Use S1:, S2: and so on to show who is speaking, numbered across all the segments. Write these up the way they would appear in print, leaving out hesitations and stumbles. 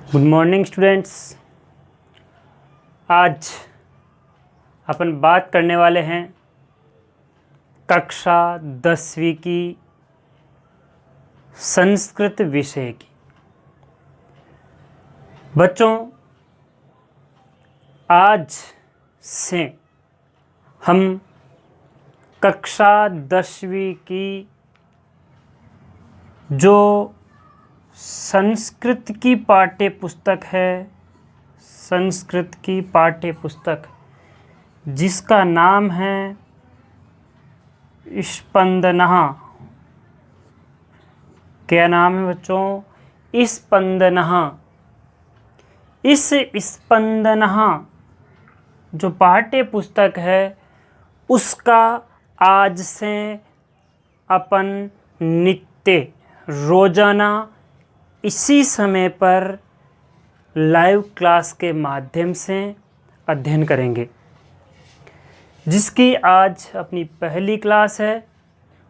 S1: Good morning students. आज अपन बात करने वाले हैं कक्षा 10वीं की संस्कृत विषय की। बच्चों, आज से हम कक्षा 10वीं की जो संस्कृत की पाठ्य पुस्तक है, संस्कृत की पाठ्य पुस्तक जिसका नाम है स्पंदना। क्या नाम है बच्चों? स्पंदना। इस स्पंदना जो पाठ्य पुस्तक है उसका आज से अपन नित्य रोजाना इसी समय पर लाइव क्लास के माध्यम से अध्ययन करेंगे, जिसकी आज अपनी पहली क्लास है।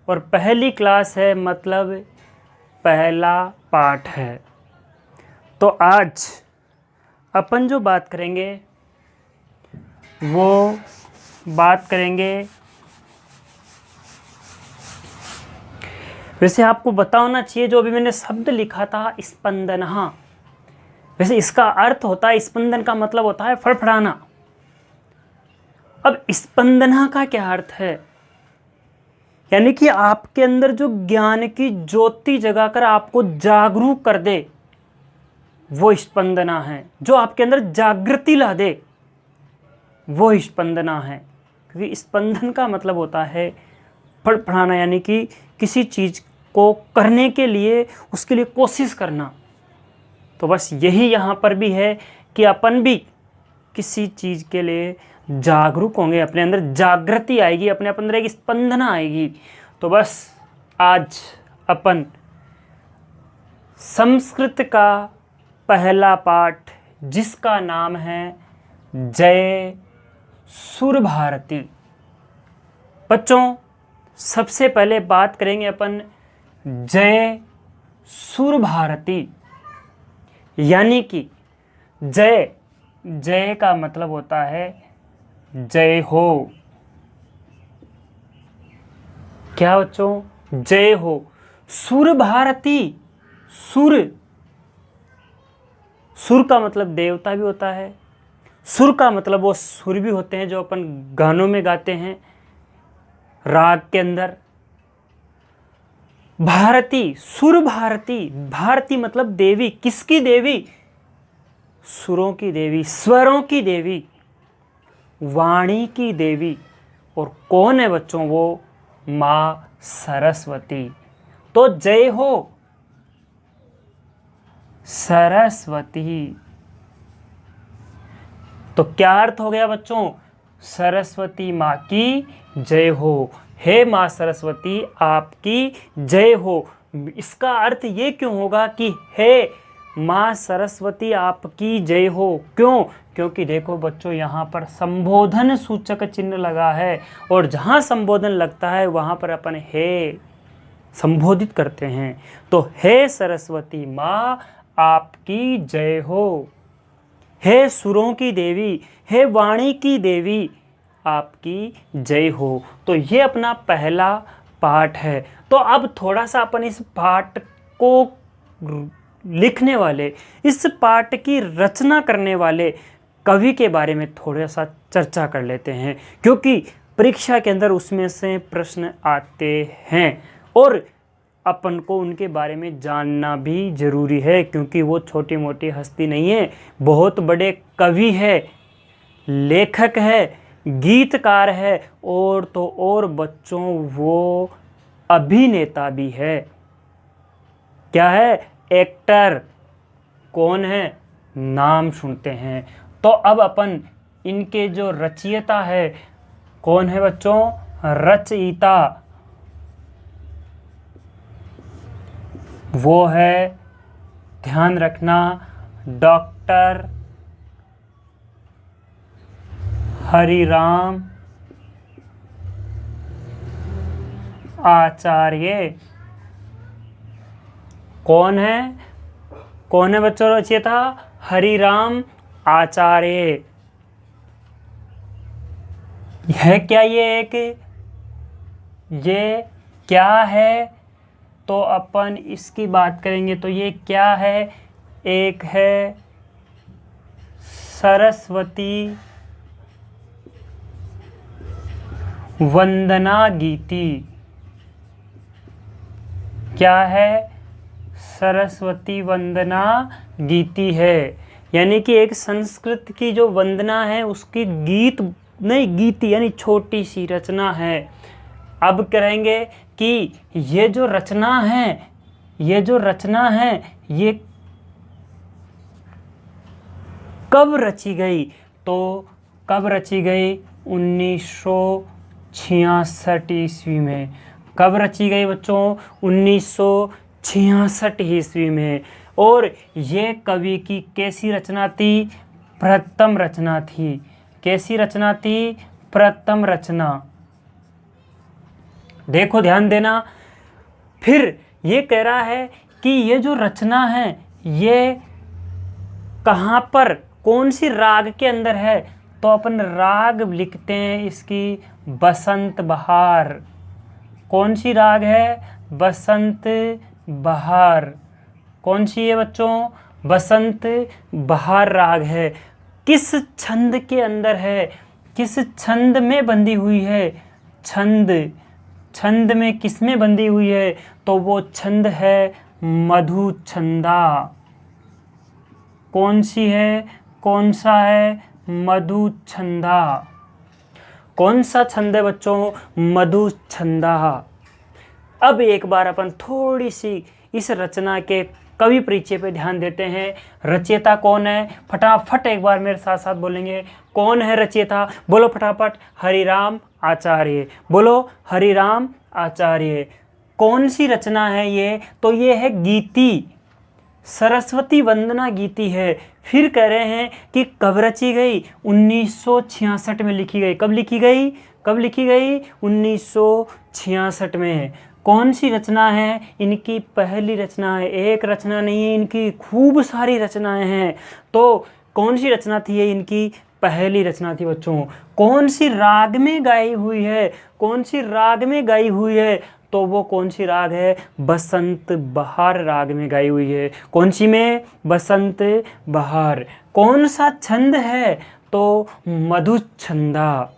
S1: और पहली क्लास है मतलब पहला पाठ है। तो आज अपन जो बात करेंगे वो बात करेंगे, वैसे आपको पता होना चाहिए जो अभी मैंने शब्द लिखा था स्पंदना, वैसे इसका अर्थ होता है, स्पंदन का मतलब होता है फड़फड़ाना। अब स्पंदना का क्या अर्थ है? यानी कि आपके अंदर जो ज्ञान की ज्योति जगाकर आपको जागरूक कर दे, वो स्पंदना है। जो आपके अंदर जागृति ला दे, वो स्पंदना है। क्योंकि स्पंदन का मतलब होता है फड़फड़ाना, यानी कि किसी चीज को करने के लिए उसके लिए कोशिश करना। तो बस यही यहाँ पर भी है कि अपन भी किसी चीज के लिए जागरूक होंगे, अपने अंदर जागृति आएगी, अपने अंदर एक स्पंदना आएगी। तो बस आज अपन संस्कृत का पहला पाठ जिसका नाम है जय सुर भारती। बच्चों, सबसे पहले बात करेंगे अपन जय सुर भारती, यानी कि जय, जय का मतलब होता है जय हो। क्या बच्चों? जय हो। सुर भारती, सुर, सुर का मतलब देवता भी होता है। सुर का मतलब वो सुर भी होते हैं जो अपन गानों में गाते हैं राग के अंदर। भारती, सुर भारती, भारती मतलब देवी। किसकी देवी? सुरों की देवी, स्वरों की देवी, वाणी की देवी। और कौन है बच्चों? वो माँ सरस्वती। तो जय हो सरस्वती। तो क्या अर्थ हो गया बच्चों? सरस्वती माँ की जय हो। हे माँ सरस्वती, आपकी जय हो। इसका अर्थ ये क्यों होगा कि हे माँ सरस्वती आपकी जय हो? क्यों? क्योंकि देखो बच्चों, यहाँ पर संबोधन सूचक चिन्ह लगा है, और जहाँ संबोधन लगता है वहाँ पर अपन हे संबोधित करते हैं। तो हे सरस्वती माँ आपकी जय हो। हे सुरों की देवी, हे वाणी की देवी, आपकी जय हो। तो ये अपना पहला पाठ है। तो अब थोड़ा सा अपन इस पाठ को लिखने वाले, इस पाठ की रचना करने वाले कवि के बारे में थोड़ा सा चर्चा कर लेते हैं, क्योंकि परीक्षा के अंदर उसमें से प्रश्न आते हैं और अपन को उनके बारे में जानना भी जरूरी है, क्योंकि वो छोटी मोटी हस्ती नहीं है, बहुत बड़े कवि है, लेखक है, गीतकार है, और तो और बच्चों वो अभिनेता भी है। क्या है? एक्टर। कौन है? नाम सुनते हैं। तो अब अपन इनके जो रचयिता है, कौन है बच्चों? रचयिता वो है, ध्यान रखना, डॉक्टर हरिराम आचार्य। कौन है? कौन है बच्चों रचयिता? हरिराम आचार्य। है क्या ये क्या है? तो अपन इसकी बात करेंगे तो ये क्या है? एक है सरस्वती वंदना गीति। क्या है? सरस्वती वंदना गीति है। यानी कि एक संस्कृत की जो वंदना है उसकी गीत नहीं, गीति यानी छोटी सी रचना है। अब करेंगे कि ये जो रचना है ये कब रची गई? तो कब रची गई? 1966 ईस्वी में। कब रची गई बच्चों? 1966 ईस्वी में। और ये कवि की कैसी रचना थी? प्रथम रचना थी। कैसी रचना थी? प्रथम रचना। देखो ध्यान देना। फिर ये कह रहा है कि ये जो रचना है ये कहाँ पर, कौन सी राग के अंदर है? तो अपन राग लिखते हैं इसकी बसंत बहार। कौन सी राग है? बसंत बहार। कौन सी है बच्चों? बसंत बहार राग है। किस छंद के अंदर है? किस छंद में बंधी हुई है? छंद में किस में बंधी हुई है? तो वो छंद है मधु छंदा। कौन सी है? कौन सा है? मधु छंदा। कौन सा छंद है बच्चों? मधु छंदा। अब एक बार अपन थोड़ी सी इस रचना के कवि परिचय पे ध्यान देते हैं। रचयिता कौन है? फटाफट एक बार मेरे साथ साथ बोलेंगे। कौन है रचयिता? बोलो फटाफट। हरिराम आचार्य। बोलो हरिराम आचार्य। कौन सी रचना है ये? तो ये है गीति, सरस्वती वंदना गीति है। फिर कह रहे हैं कि कब रची गई? 1966 में लिखी गई। कब लिखी गई? 1966 में। कौन सी रचना है? इनकी पहली रचना है। एक रचना नहीं है, इनकी खूब सारी रचनाएं हैं। तो कौन सी रचना थी ये? इनकी पहली रचना थी बच्चों। कौन सी राग में गाई हुई है? कौन सी राग में गाई हुई है? तो वो कौन सी राग है? बसंत बहार राग में गाई हुई है। कौन सी में? बसंत बहार। कौन सा छंद है? तो मधु छंदा।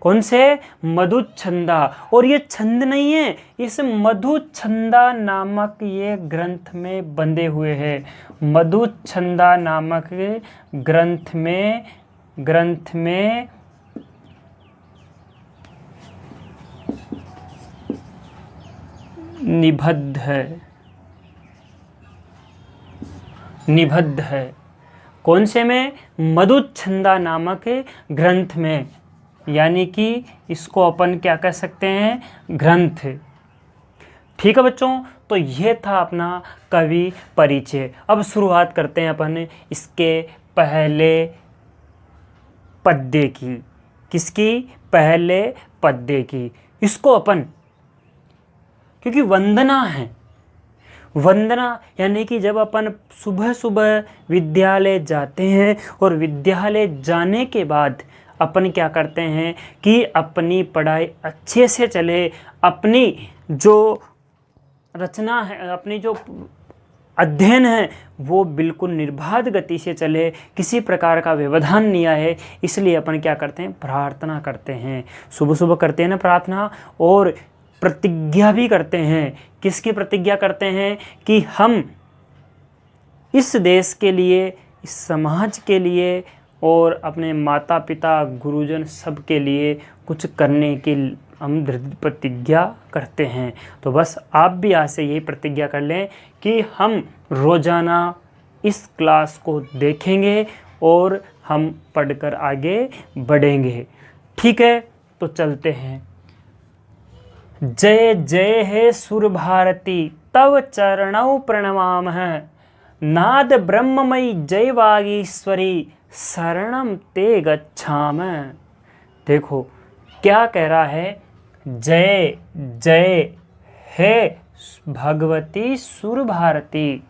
S1: कौन से? मधु छंदा। और ये छंद नहीं है, इस मधु छंदा नामक ये ग्रंथ में बंधे हुए हैं। मधु छंदा नामक ग्रंथ में निबद्ध है। कौन से में? मधु छंदा नामक ग्रंथ में। यानी कि इसको अपन क्या कह सकते हैं? ग्रंथ। ठीक है बच्चों, तो ये था अपना कवि परिचय। अब शुरुआत करते हैं अपन इसके पहले पद्य की। किसकी? पहले पद्य की। इसको अपन, क्योंकि वंदना है, वंदना यानी कि जब अपन सुबह सुबह विद्यालय जाते हैं और विद्यालय जाने के बाद अपन क्या करते हैं कि अपनी पढ़ाई अच्छे से चले, अपनी जो रचना है, अपनी जो अध्ययन है वो बिल्कुल निर्बाध गति से चले, किसी प्रकार का व्यवधान नहीं आए। इसलिए अपन क्या करते हैं? प्रार्थना करते हैं। सुबह सुबह करते हैं ना प्रार्थना, और प्रतिज्ञा भी करते हैं। किसकी प्रतिज्ञा करते हैं? कि हम इस देश के लिए, इस समाज के लिए और अपने माता पिता गुरुजन सब के लिए कुछ करने की हम दृढ़ प्रतिज्ञा करते हैं। तो बस आप भी आज से यही प्रतिज्ञा कर लें कि हम रोज़ाना इस क्लास को देखेंगे और हम पढ़कर आगे बढ़ेंगे। ठीक है, तो चलते हैं। जय जय हे सुर भारती तव चरणौ प्रणमामः। नाद ब्रह्ममयी जय वागीश्वरी शरणम ते गच्छामः। देखो क्या कह रहा है? जय जय हे भगवती सुर भारती।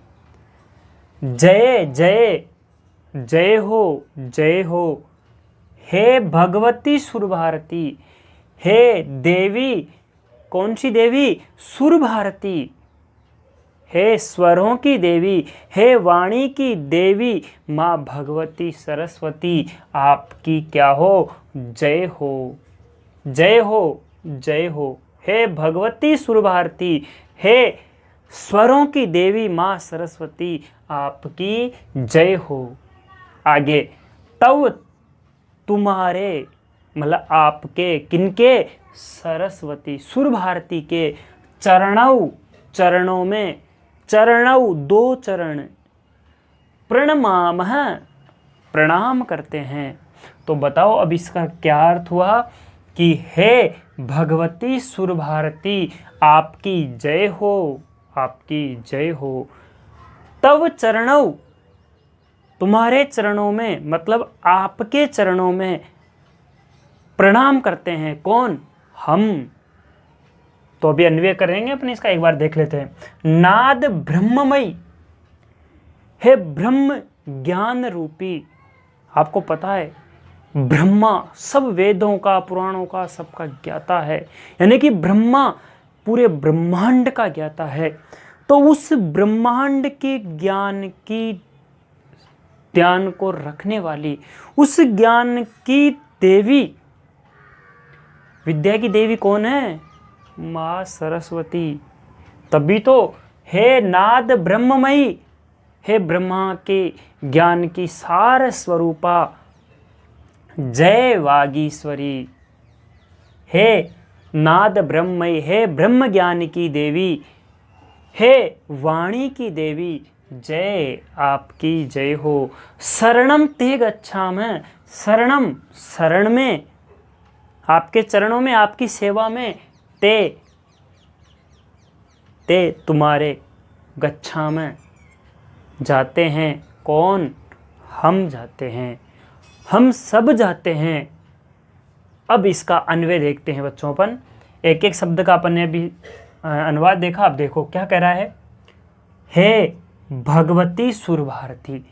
S1: जय जय जय हो जय हो। हे भगवती सुर भारती, हे देवी, कौन सी देवी? सुर भारती। हे स्वरों की देवी, हे वाणी की देवी माँ भगवती सरस्वती, आपकी क्या हो? जय हो जय हो जय हो। हे भगवती सुर भारती, हे स्वरों की देवी माँ सरस्वती, आपकी जय हो। आगे, तब तुम्हारे, मतलब आपके, किनके? सरस्वती सुर भारती के चरणों, चरणों में, चरणों दो चरण, प्रणमामः, प्रणाम करते हैं। तो बताओ अब इसका क्या अर्थ हुआ कि हे भगवती सुर भारती, आपकी जय हो, आपकी जय हो। तब चरणों, तुम्हारे चरणों में, मतलब आपके चरणों में प्रणाम करते हैं। कौन? हम। तो अभी अन्वय करेंगे अपने इसका, एक बार देख लेते हैं। नाद ब्रह्ममयी, हे ब्रह्म ज्ञान रूपी। आपको पता है ब्रह्मा सब वेदों का, पुराणों का, सबका ज्ञाता है, यानी कि ब्रह्मा पूरे ब्रह्मांड का ज्ञाता है। तो उस ब्रह्मांड के ज्ञान को रखने वाली, उस ज्ञान की देवी, विद्या की देवी कौन है? माँ सरस्वती। तभी तो हे नाद ब्रह्ममयी, हे ब्रह्मा के ज्ञान की सार स्वरूपा, जय वागीश्वरी। हे नाद ब्रह्ममयी, हे ब्रह्म ज्ञान की देवी, हे वाणी की देवी, जय, आपकी जय हो। शरणम ते गच्छामि, शरणम, शरण में, आपके चरणों में, आपकी सेवा में, ते तुम्हारे, गच्छामि जाते हैं। कौन? हम जाते हैं, हम सब जाते हैं। अब इसका अन्वय देखते हैं बच्चों। अपन एक एक शब्द का अपन ने अभी अनुवाद देखा। अब देखो क्या कह रहा है। हे भगवती सुर भारती,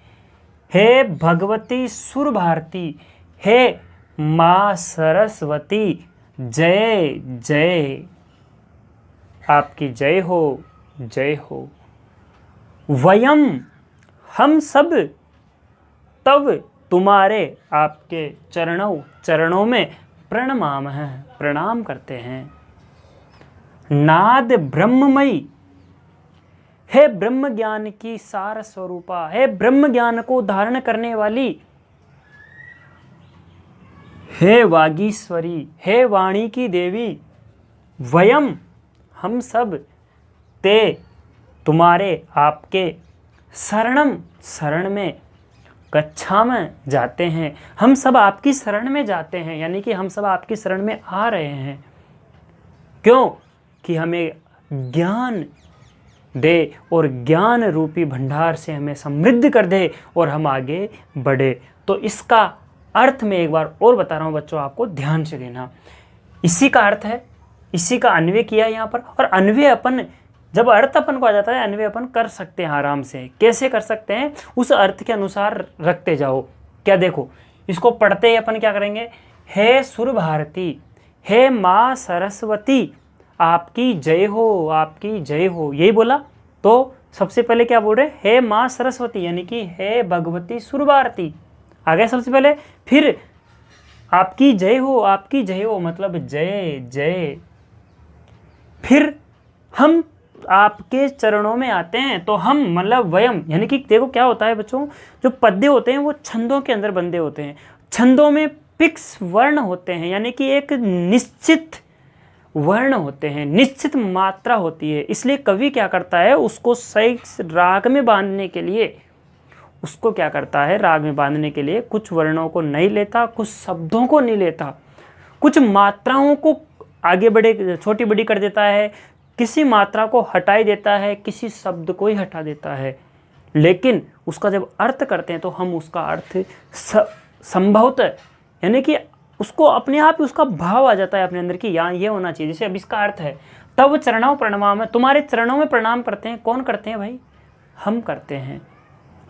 S1: हे भगवती सुर भारती, हे माँ सरस्वती, जय जय, आपकी जय हो, जय हो। वयम, हम सब, तब तुम्हारे, आपके चरणों, चरणों में प्रणमामः, प्रणाम करते हैं। नाद ब्रह्ममयी, हे ब्रह्म ज्ञान की सार स्वरूपा, हे ब्रह्म ज्ञान को धारण करने वाली, हे वागीश्वरी, हे वाणी की देवी, वयम, हम सब, ते तुम्हारे, आपके, शरणम, शरण में, गच्छामि जाते हैं, हम सब आपकी शरण में जाते हैं, यानी कि हम सब आपकी शरण में आ रहे हैं। क्यों? कि हमें ज्ञान दे और ज्ञान रूपी भंडार से हमें समृद्ध कर दे और हम आगे बढ़े। तो इसका अर्थ मैं एक बार और बता रहा हूँ बच्चों, आपको ध्यान से देना। इसी का अर्थ है, इसी का अन्वय किया यहाँ पर। और अन्वय अपन, जब अर्थ अपन को आ जाता है, अन्वय अपन कर सकते हैं आराम से। कैसे कर सकते हैं? उस अर्थ के अनुसार रखते जाओ। क्या देखो, इसको पढ़ते ही अपन क्या करेंगे। हे सुर भारती, हे माँ सरस्वती, आपकी जय हो, आपकी जय हो, यही बोला। तो सबसे पहले क्या बोल रहे? हे माँ सरस्वती, यानी कि हे भगवती सुर भारती, आ गया सबसे पहले। फिर आपकी जय हो, आपकी जय हो, मतलब जय जय। फिर हम आपके चरणों में आते हैं, तो हम मतलब वयम, यानी कि देखो क्या होता है बच्चों, जो पद्य होते हैं वो छंदों के अंदर बंधे होते हैं। छंदों में फिक्स वर्ण होते हैं, यानी कि एक निश्चित वर्ण होते हैं, निश्चित मात्रा होती है। इसलिए कवि क्या करता है, उसको सही राग में बांधने के लिए, उसको क्या करता है, राग में बांधने के लिए कुछ वर्णों को नहीं लेता, कुछ शब्दों को नहीं लेता, कुछ मात्राओं को आगे बढ़े छोटी बड़ी कर देता है, किसी मात्रा को हटा ही देता है, किसी शब्द को ही हटा देता है। लेकिन उसका जब अर्थ करते हैं तो हम उसका अर्थ संभवतः, यानी कि उसको अपने आप ही उसका भाव आ जाता है अपने अंदर कि यहाँ ये होना चाहिए। जैसे अब इसका अर्थ है, तब चरणों प्रणमाम, तुम्हारे चरणों में प्रणाम करते हैं। कौन करते हैं भाई? हम करते हैं।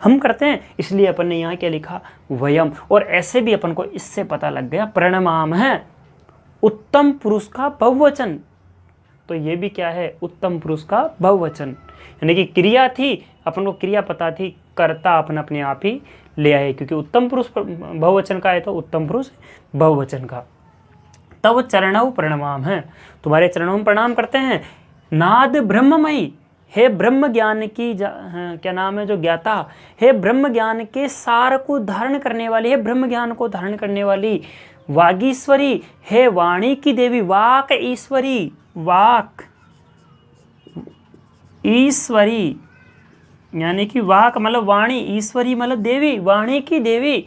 S1: हम करते हैं, इसलिए अपन ने यहाँ क्या लिखा, वयम। और ऐसे भी अपन को इससे पता लग गया प्रणमाम है उत्तम पुरुष का बहुवचन। तो ये भी क्या है, उत्तम पुरुष का बहुवचन, यानी कि क्रिया थी, अपन को क्रिया पता थी, कर्ता अपन अपने आप ही ले आए, क्योंकि उत्तम पुरुष बहुवचन का है तो उत्तम पुरुष बहुवचन का। तब चरणों प्रणमाम है, तुम्हारे चरणों में प्रणाम करते हैं। नाद ब्रह्ममयी, हे ब्रह्म ज्ञान की क्या नाम है जो ज्ञाता, हे ब्रह्म ज्ञान के सार को धारण करने वाली, हे ब्रह्म ज्ञान को धारण करने वाली वागीश्वरी, हे वाणी की देवी, वाक ईश्वरी, वाक ईश्वरी यानी कि वाक मतलब वाणी, ईश्वरी मतलब देवी, वाणी की देवी,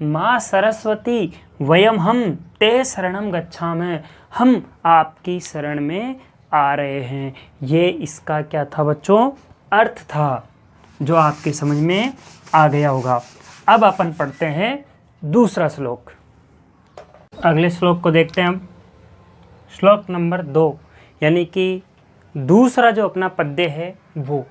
S1: माँ सरस्वती, वयम हम ते शरणम गच्छामः, हम आपकी शरण में आ रहे हैं। ये इसका क्या था बच्चों, अर्थ था, जो आपके समझ में आ गया होगा। अब अपन पढ़ते हैं दूसरा श्लोक। अगले श्लोक को देखते हैं हम, श्लोक नंबर 2, यानी कि दूसरा जो अपना पद्य है वो।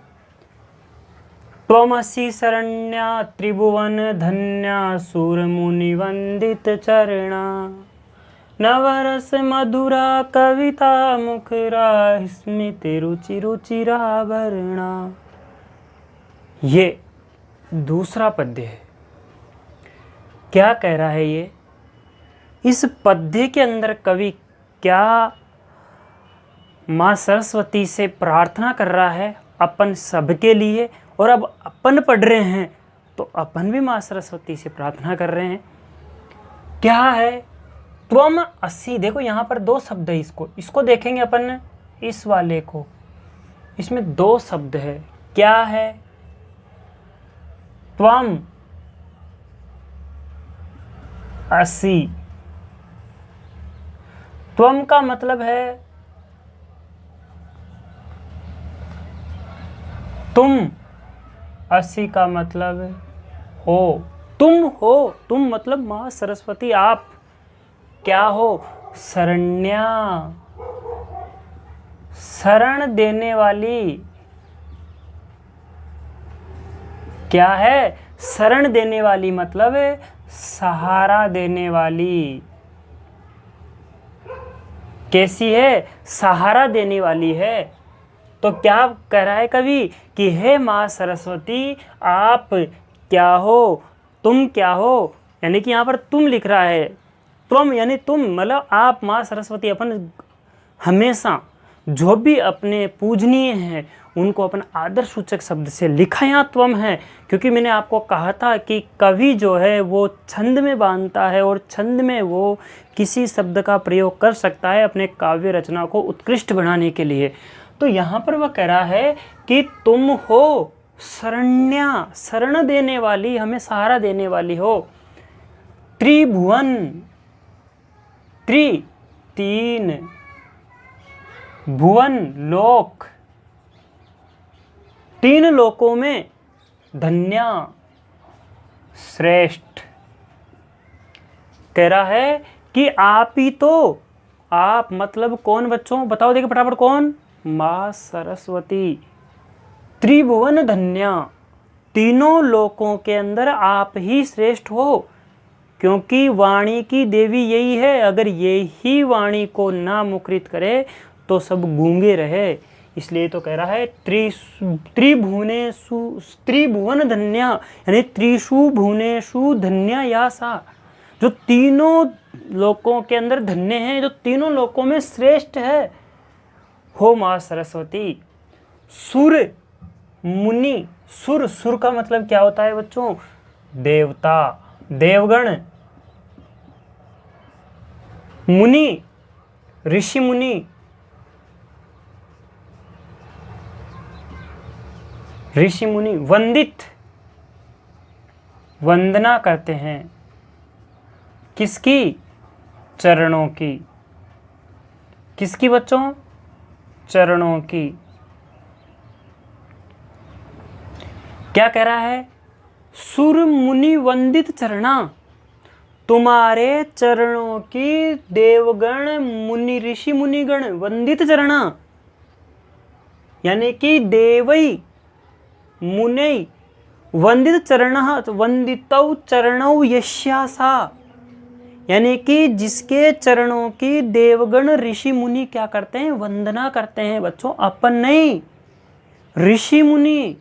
S1: त्वमसि शरण्या त्रिभुवन धन्या सूर मुनि वंदित चरणा, नवरस मधुरा कविता मुखरा स्मृति रुचि रुचिराभरणा। ये दूसरा पद्य है। क्या कह रहा है ये, इस पद्य के अंदर कवि क्या माँ सरस्वती से प्रार्थना कर रहा है अपन सबके लिए, और अब अपन पढ़ रहे हैं तो अपन भी माँ सरस्वती से प्रार्थना कर रहे हैं। क्या है, त्वम असि, देखो यहाँ पर 2 शब्द है, इसको देखेंगे अपन, इस वाले को, इसमें 2 शब्द है। क्या है, त्वम असि, त्वम का मतलब है तुम, असि का मतलब हो, तुम हो, तुम मतलब माँ सरस्वती, आप क्या हो, शरण्या, शरण देने वाली। क्या है, शरण देने वाली मतलब सहारा देने वाली। कैसी है, सहारा देने वाली है। तो क्या कह रहा है कवि कि हे माँ सरस्वती, आप क्या हो, तुम क्या हो, यानी कि यहाँ पर तुम लिख रहा है, तुम यानी तुम मतलब आप माँ सरस्वती, अपन हमेशा जो भी अपने पूजनीय हैं उनको अपन आदर सूचक शब्द से लिखा यहाँ त्वम है, क्योंकि मैंने आपको कहा था कि कवि जो है वो छंद में बांधता है और छंद में वो किसी शब्द का प्रयोग कर सकता है अपने काव्य रचना को उत्कृष्ट बनाने के लिए। तो यहाँ पर वह कह रहा है कि तुम हो शरण्या, शरण देने वाली, हमें सहारा देने वाली हो। त्रिभुवन, त्रि 3, भुवन लोक, 3 लोकों में धन्या श्रेष्ठ। कह रहा है कि आप ही तो, आप मतलब कौन बच्चों, बताओ देखिए फटाफट, कौन, माँ सरस्वती। त्रिभुवन धन्या, तीनों लोकों के अंदर आप ही श्रेष्ठ हो, क्योंकि वाणी की देवी यही है। अगर ये ही वाणी को ना मुखरित करे तो सब गूंगे रहे, इसलिए तो कह रहा है त्रिभुवनेषु, त्रिभुवन धन्या, यानी त्रिषु भुवनेषु धन्या या सा, जो तीनों लोकों के अंदर धन्य हैं, जो तीनों लोकों में श्रेष्ठ है, हो माँ सरस्वती। सुर मुनि, सुर, सुर का मतलब क्या होता है बच्चों, देवता, देवगण, मुनि ऋषि मुनि, ऋषि मुनि वंदित, वंदना करते हैं किसकी, चरणों की, किसकी बच्चों, चरणों की। क्या कह रहा है, सुर मुनि वंदित चरणा, तुम्हारे चरणों की देवगण मुनि ऋषि मुनिगण वंदित चरणा, यानी कि देवई मुनि वंदितौ चरणौ यस्यासा, यानी कि जिसके चरणों की देवगण ऋषि मुनि क्या करते हैं, वंदना करते हैं। बच्चों अपन नहीं, ऋषि मुनि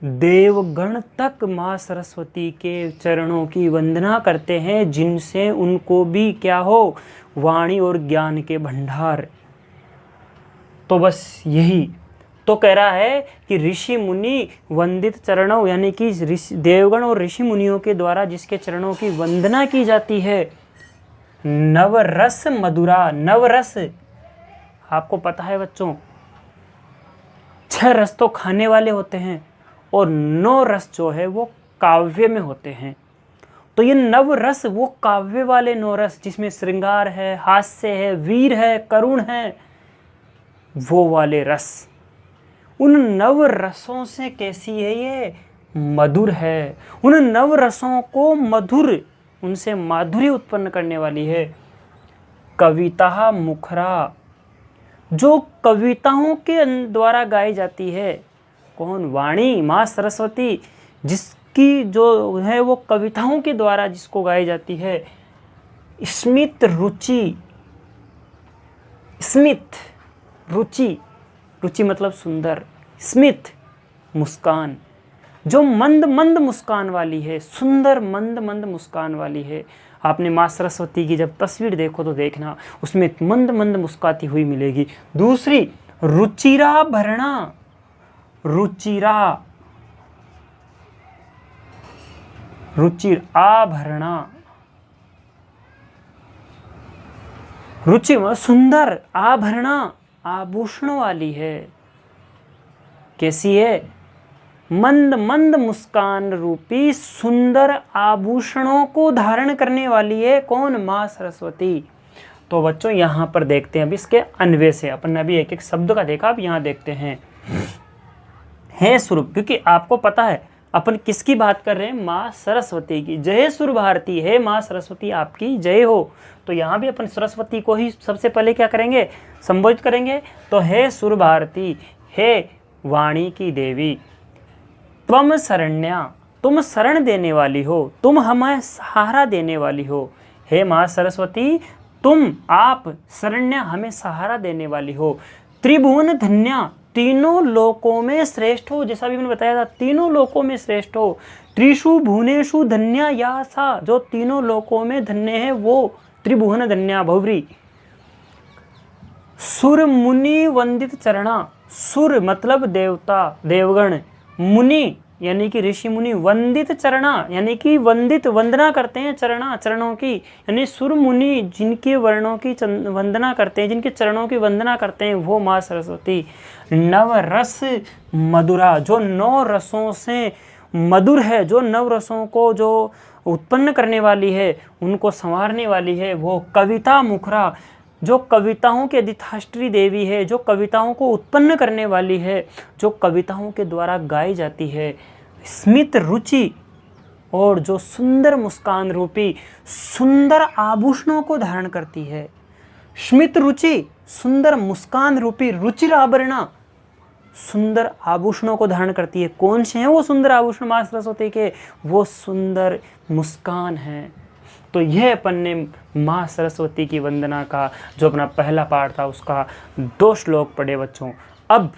S1: देवगण तक माँ सरस्वती के चरणों की वंदना करते हैं, जिनसे उनको भी क्या हो, वाणी और ज्ञान के भंडार। तो बस यही तो कह रहा है कि ऋषि मुनि वंदित चरणों, यानी कि देवगण और ऋषि मुनियों के द्वारा जिसके चरणों की वंदना की जाती है। नवरस मधुरा, नवरस आपको पता है बच्चों, 6 रस तो खाने वाले होते हैं और 9 रस जो है वो काव्य में होते हैं। तो ये नव रस वो काव्य वाले 9 रस, जिसमें श्रृंगार है, हास्य है, वीर है, करुण है, वो वाले रस। उन नव रसों से कैसी है ये, मधुर है। उन नव रसों को मधुर, उनसे माधुर्य उत्पन्न करने वाली है। कविता मुखरा, जो कविताओं के द्वारा गाई जाती है। कौन, वाणी, माँ सरस्वती, जिसकी जो है वो कविताओं के द्वारा जिसको गाई जाती है। स्मित रुचि, स्मित रुचि, रुचि मतलब सुंदर, स्मित मुस्कान, जो मंद मंद मुस्कान वाली है, सुंदर मंद मंद मुस्कान वाली है। आपने माँ सरस्वती की जब तस्वीर देखो तो देखना, उसमें मंद मंद मुस्काती हुई मिलेगी। दूसरी रुचिरा भरणा, रुचिरा, रुचिर आभरणा, रुचि सुंदर, आभरणा आभूषण वाली है। कैसी है, मंद मंद मुस्कान रूपी सुंदर आभूषणों को धारण करने वाली है। कौन, माँ सरस्वती। तो बच्चों यहाँ पर देखते हैं अब इसके अन्वय से, अपन ने अभी एक एक शब्द का देखा, अब यहाँ देखते हैं। हे स्वरूप, क्योंकि आपको पता है अपन किसकी बात कर रहे हैं, माँ सरस्वती की। जय सुर भारती, हे माँ सरस्वती आपकी जय हो। तो यहाँ भी अपन सरस्वती को ही सबसे पहले क्या करेंगे, संबोधित करेंगे। तो हे सुर भारती, हे वाणी की देवी, त्वम शरण्या, तुम शरण देने वाली हो, तुम हमें सहारा देने वाली हो। हे माँ सरस्वती, तुम, आप, शरण्या हमें सहारा देने वाली हो। त्रिभुवन धन्या, तीनों लोकों में श्रेष्ठ हो। जैसा भी मैंने बताया था, तीनों लोकों में श्रेष्ठ हो। त्रिषु भुवनेषु धन्या या सा, जो तीनों लोकों में धन्य है वो त्रिभुवन धन्या भौरी। सुर मुनि वंदित चरणा, सुर मतलब देवता देवगण, मुनि यानी कि ऋषि मुनि, वंदित चरणा यानी कि वंदित वंदना करते हैं चरणा, चरणों की, यानी सुर मुनि जिनके वर्णों की वंदना करते हैं, जिनके चरणों की वंदना करते हैं, वो माँ सरस्वती। नव रस मधुरा, जो 9 रसों से मधुर है, जो 9 रसों को जो उत्पन्न करने वाली है, उनको संवारने वाली है, वो कविता मुखरा, जो कविताओं की अधिष्ठात्री देवी है, जो कविताओं को उत्पन्न करने वाली है, जो कविताओं के द्वारा गाई जाती है। स्मित रुचि, और जो सुंदर मुस्कान रूपी सुंदर आभूषणों को धारण करती है। स्मित रुचि, सुंदर मुस्कान रूपी, रुचिर आभरणा, सुंदर आभूषणों को धारण करती है। कौन से हैं वो सुंदर आभूषण माँ सरस्वती के, वो सुंदर मुस्कान है। तो यह अपन ने माँ सरस्वती की वंदना का जो अपना पहला पाठ था उसका 2 श्लोक पढ़े बच्चों। अब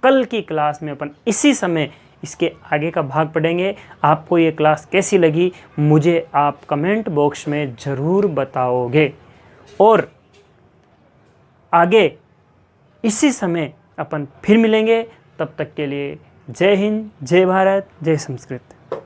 S1: कल की क्लास में अपन इसी समय इसके आगे का भाग पढ़ेंगे। आपको ये क्लास कैसी लगी मुझे आप कमेंट बॉक्स में ज़रूर बताओगे, और आगे इसी समय अपन फिर मिलेंगे। तब तक के लिए जय हिंद, जय भारत, जय संस्कृत।